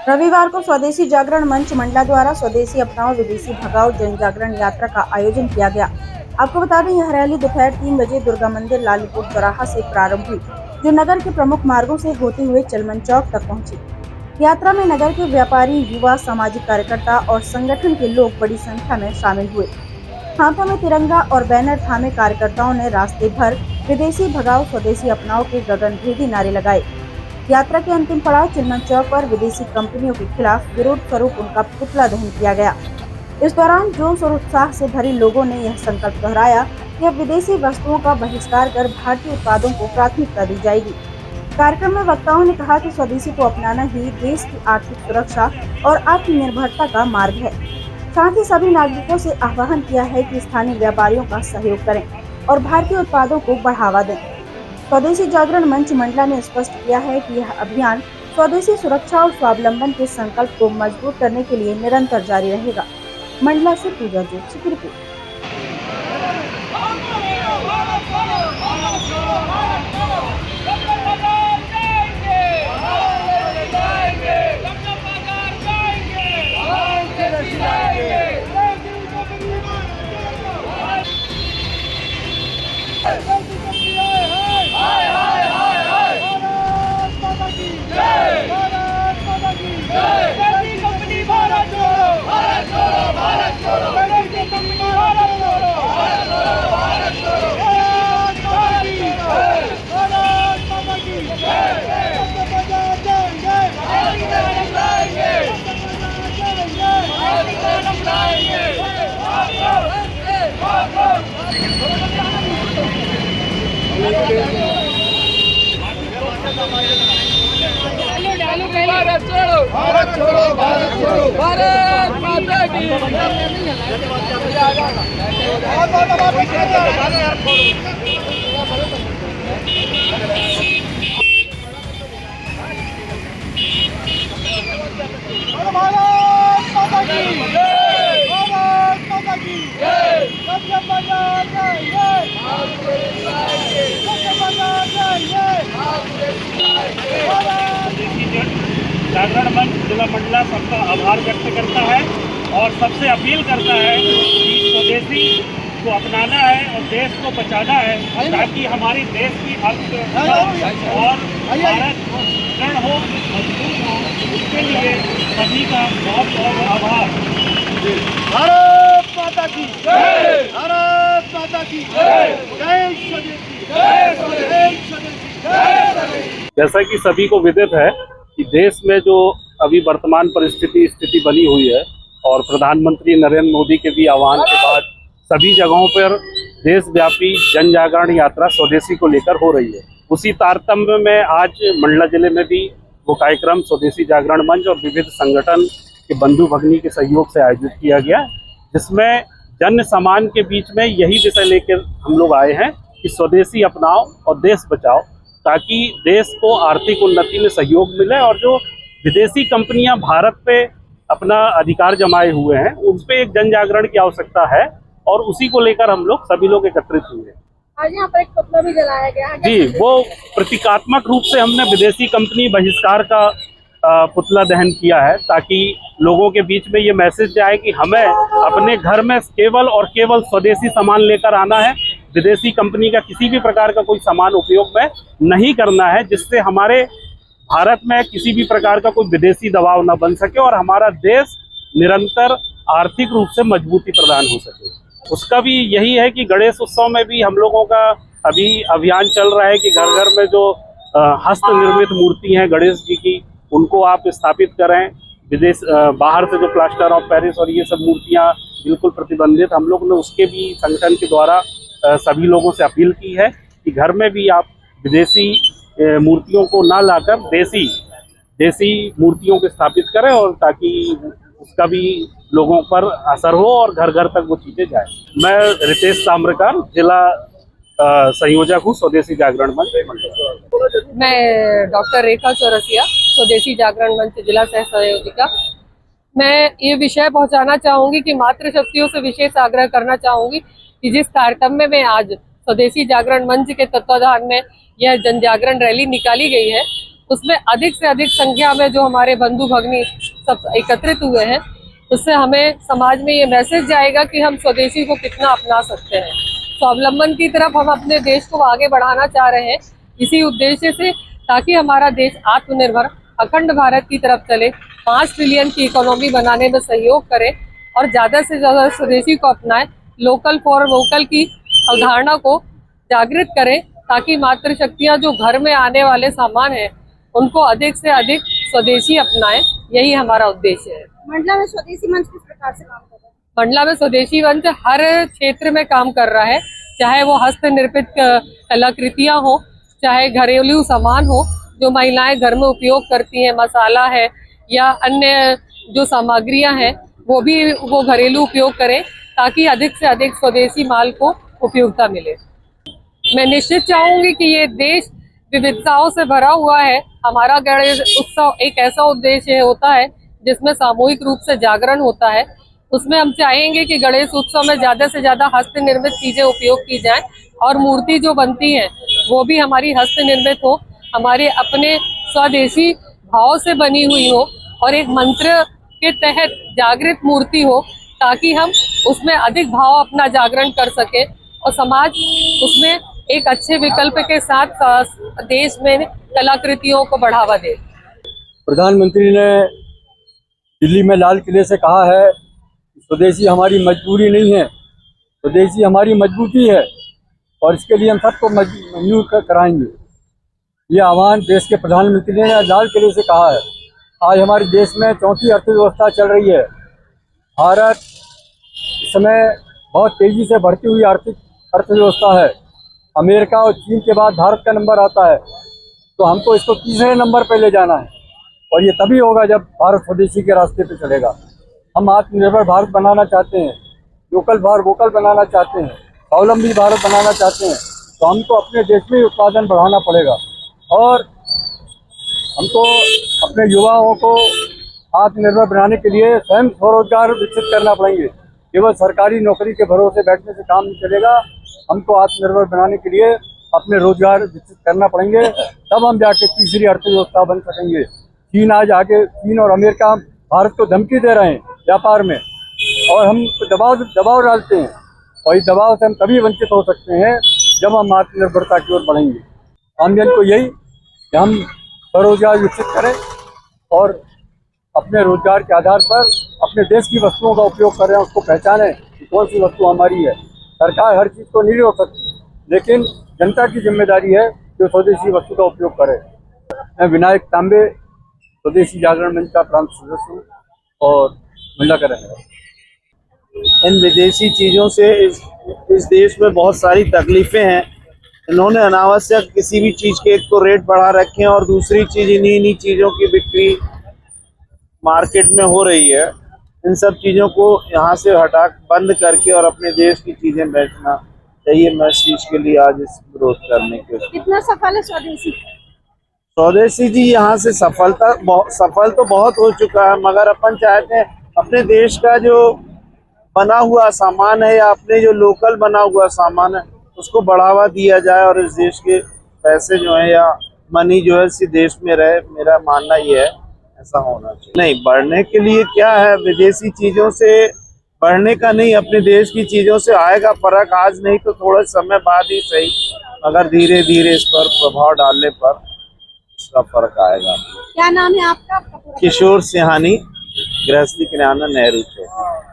रविवार को स्वदेशी जागरण मंच मंडला द्वारा स्वदेशी अपनाओ विदेशी भगाओ जन जागरण यात्रा का आयोजन किया गया। आपको बता दें, यह रैली दोपहर 3 बजे दुर्गा मंदिर लालीपुर चौराहा से प्रारंभ हुई, जो नगर के प्रमुख मार्गों से होते हुए चलमन चौक तक पहुंची। यात्रा में नगर के व्यापारी, युवा, सामाजिक कार्यकर्ता और संगठन के लोग बड़ी संख्या में शामिल हुए। हाथों में तिरंगा और बैनर थामे कार्यकर्ताओं ने रास्ते भर विदेशी भगाओ स्वदेशी अपनाओ के गगनभेदी नारे लगाए। यात्रा के अंतिम पड़ाव चिल्मन चौक पर विदेशी कंपनियों के खिलाफ विरोध स्वरूप उनका पुतला दहन किया गया। इस दौरान जोश और उत्साह से भरे लोगों ने यह संकल्प दोहराया कि अब विदेशी वस्तुओं का बहिष्कार कर भारतीय उत्पादों को प्राथमिकता दी जाएगी। कार्यक्रम में वक्ताओं ने कहा कि स्वदेशी को अपनाना ही देश की आर्थिक सुरक्षा और आत्मनिर्भरता का मार्ग है। साथ ही सभी नागरिकों से आह्वान किया है कि स्थानीय व्यापारियों का सहयोग करें और भारतीय उत्पादों को बढ़ावा दें। स्वदेशी जागरण मंच मंडला ने स्पष्ट किया है कि यह अभियान स्वदेशी सुरक्षा और स्वावलंबन के संकल्प को मजबूत करने के लिए निरंतर जारी रहेगा। मंडला से पूजा जोशी की रिपोर्ट। भारत छोड़ो, भारत छोड़ो, भारत छोड़ो, भारत माता की जागरण मंच जिला मंडला सबका आभार व्यक्त करता है और सबसे अपील करता है कि स्वदेशी को अपनाना है और देश को बचाना है, ताकि हमारी देश की अर्थव्यवस्था और भारत दृढ़ हो, मजबूत हो। इसके लिए सभी का बहुत बहुत आभार। भारत माता की जय, भारत माता की जय, जय स्वदेशी, जय स्वदेशी, जय स्वदेशी। जैसा कि सभी को विदित है कि देश में जो अभी वर्तमान स्थिति बनी हुई है और प्रधानमंत्री नरेंद्र मोदी के भी आह्वान के बाद सभी जगहों पर देशव्यापी जन जागरण यात्रा स्वदेशी को लेकर हो रही है। उसी तारतम्य में आज मंडला जिले में भी वो कार्यक्रम स्वदेशी जागरण मंच और विविध संगठन के बंधु भगिनी के सहयोग से आयोजित किया गया, जिसमें जन सामान्य के बीच में यही विषय लेकर हम लोग आए हैं कि स्वदेशी अपनाओ और देश बचाओ, ताकि देश को आर्थिक उन्नति में सहयोग मिले और जो विदेशी कंपनियां भारत पे अपना अधिकार जमाए हुए हैं उन पे एक जन जागरण की आवश्यकता है और उसी को लेकर हम लोग सभी लोग एकत्रित हुए हैं। आज यहाँ पर एक पुतला भी जलाया गया है। जी, वो प्रतीकात्मक रूप से हमने विदेशी कंपनी बहिष्कार का पुतला दहन किया है, ताकि लोगों के बीच में ये मैसेज जाए कि हमें अपने घर में केवल और केवल स्वदेशी सामान लेकर आना है, विदेशी कंपनी का किसी भी प्रकार का कोई सामान उपयोग में नहीं करना है, जिससे हमारे भारत में किसी भी प्रकार का कोई विदेशी दबाव न बन सके और हमारा देश निरंतर आर्थिक रूप से मजबूती प्रदान हो सके। उसका भी यही है कि गणेश उत्सव में भी हम लोगों का अभी अभियान चल रहा है कि घर घर में जो हस्त निर्मित मूर्ति हैं गणेश जी की, उनको आप स्थापित करें। विदेश बाहर से जो प्लास्टर ऑफ पेरिस और ये सब मूर्तियाँ बिल्कुल प्रतिबंधित, हम लोग ने उसके भी संगठन के द्वारा सभी लोगों से अपील की है कि घर में भी आप विदेशी मूर्तियों को ना लाकर देसी मूर्तियों को स्थापित करें, और ताकि उसका भी लोगों पर असर हो और घर घर तक वो चीज़ें जाए। मैं रितेश ताम्रकार, जिला संयोजक हूँ स्वदेशी जागरण मंच मंडला। मैं डॉक्टर रेखा चौरसिया, स्वदेशी जागरण मंच जिला सह संयोजिका। मैं ये विषय पहुंचाना चाहूंगी कि मातृशक्तियों से विशेष आग्रह करना चाहूंगी कि जिस तारतम्य में आज स्वदेशी जागरण मंच के तत्वाधान में यह जन जागरण रैली निकाली गई है, उसमें अधिक से अधिक संख्या में जो हमारे बंधु भगिनी सब एकत्रित हुए हैं, उससे हमें समाज में ये मैसेज जाएगा कि हम स्वदेशी को कितना अपना सकते हैं। स्वावलंबन की तरफ हम अपने देश को आगे बढ़ाना चाह रहे हैं, इसी उद्देश्य से, ताकि हमारा देश आत्मनिर्भर अखंड भारत की तरफ चले, 5 ट्रिलियन की इकोनॉमी बनाने में सहयोग करे और ज़्यादा से ज़्यादा स्वदेशी को अपनाएं, लोकल फॉर वोकल की अवधारणा को जागृत करें, ताकि मातृशक्तियाँ जो घर में आने वाले सामान हैं उनको अधिक से अधिक स्वदेशी अपनाएं। यही हमारा उद्देश्य है। मंडला में स्वदेशी मंच किस प्रकार से काम कर रहा है? मंडला में स्वदेशी मंच हर क्षेत्र में काम कर रहा है, चाहे वो हस्तनिर्मित कलाकृतियां हो, चाहे घरेलू सामान हो जो महिलाएं घर में उपयोग करती हैं, मसाला है या अन्य जो सामग्रियां हैं वो घरेलू उपयोग करें, ताकि अधिक से अधिक स्वदेशी माल को उपयोगिता मिले। मैं निश्चित चाहूंगी कि ये देश विविधताओं से भरा हुआ है। हमारा गणेश उत्सव एक ऐसा उद्देश्य होता है जिसमें सामूहिक रूप से जागरण होता है। उसमें हम चाहेंगे कि गणेश उत्सव में ज़्यादा से ज़्यादा हस्त निर्मित चीज़ें उपयोग की जाएं और मूर्ति जो बनती है वो भी हमारी हस्त निर्मित हो, हमारे अपने स्वदेशी भाव से बनी हुई हो और एक मंत्र के तहत जागृत मूर्ति हो, ताकि हम उसमें अधिक भाव अपना जागरण कर सके और समाज उसमें एक अच्छे विकल्प के साथ देश में कलाकृतियों को बढ़ावा दे। प्रधानमंत्री ने दिल्ली में लाल किले से कहा है कि स्वदेशी हमारी मजबूरी नहीं है, स्वदेशी हमारी मजबूती है और इसके लिए हम सबको मजबूर कराएंगे। ये आह्वान देश के प्रधानमंत्री ने लाल किले से कहा है। आज हमारे देश में चौथी अर्थव्यवस्था चल रही है। भारत इस समय बहुत तेज़ी से बढ़ती हुई आर्थिक अर्थव्यवस्था है। अमेरिका और चीन के बाद भारत का नंबर आता है, तो हमको इसको तीसरे नंबर पर ले जाना है और ये तभी होगा जब भारत स्वदेशी के रास्ते पे चलेगा। हम आत्मनिर्भर भारत बनाना चाहते हैं, लोकल फॉर वोकल बनाना चाहते हैं, स्वावलंबी भारत बनाना चाहते हैं, तो हमको अपने देश में उत्पादन बढ़ाना पड़ेगा और हमको अपने युवाओं को आत्मनिर्भर बनाने के लिए स्वयं स्वरोजगार विकसित करना पड़ेंगे। केवल सरकारी नौकरी के भरोसे बैठने से काम नहीं चलेगा। हमको आत्मनिर्भर बनाने के लिए अपने रोजगार विकसित करना पड़ेंगे, तब हम जाके तीसरी अर्थव्यवस्था बन सकेंगे। चीन और अमेरिका भारत को धमकी दे रहे हैं व्यापार में और हम दबाव डालते हैं और इस दबाव से हम तभी वंचित हो सकते हैं जब हम आत्मनिर्भरता की ओर बढ़ेंगे। आम जन को यही कि हम स्वरोजगार विकसित करें और अपने रोजगार के आधार पर अपने देश की वस्तुओं का उपयोग कर रहे हैं उसको पहचानें कि कौन सी वस्तु हमारी है। सरकार हर चीज़ को नहीं रोक सकती, लेकिन जनता की जिम्मेदारी है कि स्वदेशी वस्तु का उपयोग करे। मैं विनायक तांबे स्वदेशी जागरण मंच का प्रांत सदस्य हूँ और मंडला का रहने वाला। इन विदेशी चीज़ों से इस देश में बहुत सारी तकलीफ़ें हैं। इन्होंने अनावश्यक किसी भी चीज़ के एक तो रेट बढ़ा रखे हैं और दूसरी चीज़ इन्हीं चीज़ों की बिक्री मार्केट में हो रही है। इन सब चीज़ों को यहाँ से हटा बंद करके और अपने देश की चीज़ें बेचना चाहिए। मैं इस चीज़ के लिए आज इस विरोध करने के कितना सफल है स्वदेशी जी यहाँ से सफल तो बहुत हो चुका है, मगर अपन चाहते हैं अपने देश का जो बना हुआ सामान है या अपने जो लोकल बना हुआ सामान है उसको बढ़ावा दिया जाए और इस देश के पैसे जो है या मनी जो है इसी देश में रहे। मेरा मानना ये है ऐसा होना चाहिए। नहीं, बढ़ने के लिए क्या है, विदेशी चीज़ों से बढ़ने का नहीं, अपने देश की चीज़ों से आएगा फर्क। आज नहीं तो थोड़े समय बाद ही सही, मगर धीरे धीरे इस पर प्रभाव डालने पर इसका फर्क आएगा। क्या नाम है आपका? किशोर सिहानी, गृहस्थी किराना, नेहरू चौक।